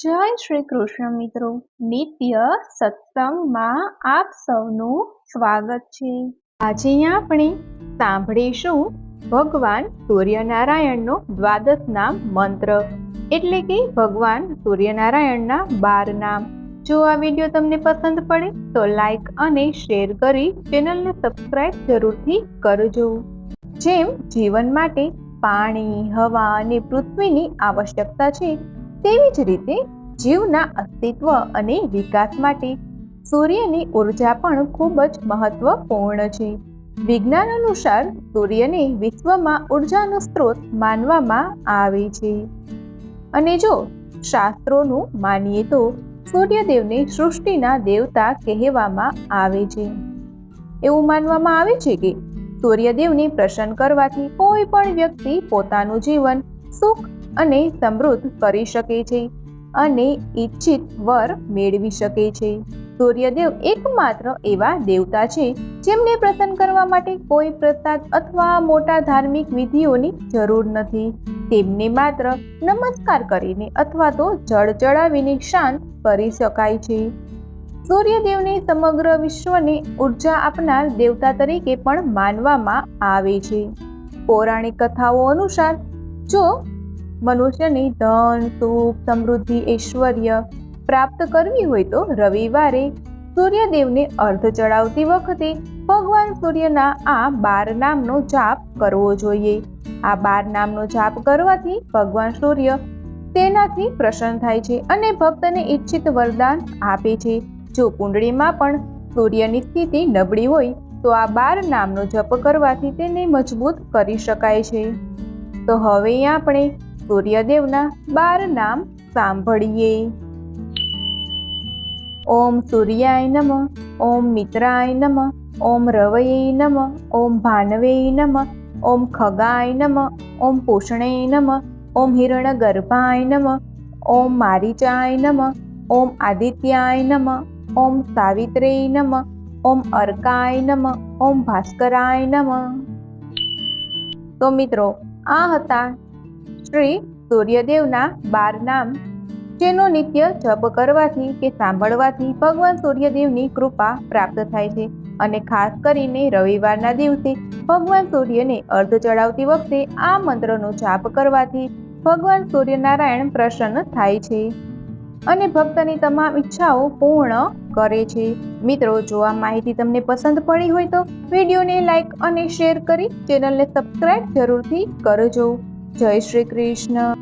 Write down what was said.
જય શ્રી કૃષ્ણ મિત્રો, નિત્ય સત્સંગમાં આપ સૌનું સ્વાગત છે। આજે આપણે સાંભળીશું ભગવાન સૂર્યનારાયણનો દ્વાદશ નામ મંત્ર, એટલે કે ભગવાન સૂર્યનારાયણના 12 નામ। જો આ વિડીયો તમને પસંદ પડે તો લાઈક અને શેર કરી ચેનલને સબસ્ક્રાઇબ જરૂરથી કરજો। જેમ જીવન માટે પાણી, હવા અને પૃથ્વીની આવશ્યકતા છે, તેવી જ રીતે જીવના અસ્તિત્વ અને વિકાસ માટે સૂર્યની ઉર્જા પણ ખૂબ જ મહત્વપૂર્ણ છે। વિજ્ઞાન અનુસાર સૂર્યને વિશ્વમાં ઉર્જાનો સ્ત્રોત માનવામાં આવે છે, અને જો શાસ્ત્રોનું માનીએ તો સૂર્યદેવને સૃષ્ટિના દેવતા કહેવામાં આવે છે। એવું માનવામાં આવે છે કે સૂર્યદેવને પ્રસન્ન કરવાથી કોઈ પણ વ્યક્તિ પોતાનું જીવન સુખ અને સમૃદ્ધ કરી શકે છે અને ઈચ્છિત વર મેળવી શકે છે। સૂર્યદેવ એકમાત્ર એવા દેવતા છે જેમને પ્રસન્ન કરવા માટે કોઈ પ્રસાદ અથવા મોટા ધાર્મિક વિધિઓની જરૂર નથી। તેમને માત્ર નમસ્કાર કરીને અથવા તો જળ ચડાવીને શાંત કરી શકાય છે। સૂર્યદેવને સમગ્ર વિશ્વને ઉર્જા આપનાર દેવતા તરીકે પણ માનવામાં આવે છે। પૌરાણિક કથાઓ અનુસાર જો મનુષ્યને ધન, સુખ, સમૃદ્ધિ, ઐશ્વર્ય પ્રાપ્ત કરવી હોય તો રવિવારે સૂર્યદેવને અર્ધ ચડાવતી વખતે ભગવાન સૂર્યના આ 12 નામનો જાપ કરવો જોઈએ। આ 12 નામનો જાપ કરવાથી ભગવાન સૂર્ય તેનાથી પ્રસન્ન થાય છે અને ભક્તને ઈચ્છિત વરદાન આપે છે। જો કુંડળીમાં પણ સૂર્યની સ્થિતિ નબળી હોય તો આ 12 નામનો જપ કરવાથી તેને મજબૂત કરી શકાય છે। તો હવે આપણે સૂર્યદેવના 12 નામ સાંભળીએ। ઓમ સૂર્યાય નમઃ, ઓમ મિત્રાય નમઃ, ઓમ રવયે નમઃ, ઓમ ભાનવે નમઃ, ઓમ ખગાય નમઃ, ઓમ પૂષણે નમઃ, ઓમ હિરણ્યગર્ભાય નમઃ, ઓમ મારીચાય નમઃ, ઓમ આદિત્યાય નમઃ, ઓમ સાવિત્રે નમઃ, ઓમ અર્કાય નમઃ, ઓમ ભાસ્કરાય નમઃ। તો મિત્રો, આ હતા શ્રી સૂર્યદેવના 12 નામ, જેનો નિત્ય જપ કરવાથી કે સાંભળવાથી ભગવાન સૂર્યદેવની કૃપા પ્રાપ્ત થાય છે, અને ખાસ કરીને રવિવારના દિવસે ભગવાન સૂર્યને અર્ધ ચડાવતી વખતે આ મંત્રનો જાપ કરવાથી ભગવાન સૂર્યનારાયણ પ્રસન્ન થાય છે અને ભક્તની તમામ ઈચ્છાઓ પૂર્ણ કરે છે। મિત્રો, જો આ માહિતી તમને પસંદ પડી હોય તો વિડીયોને લાઈક અને શેર કરી ચેનલને સબસ્ક્રાઇબ જરૂરથી કરજો। જય શ્રી કૃષ્ણ।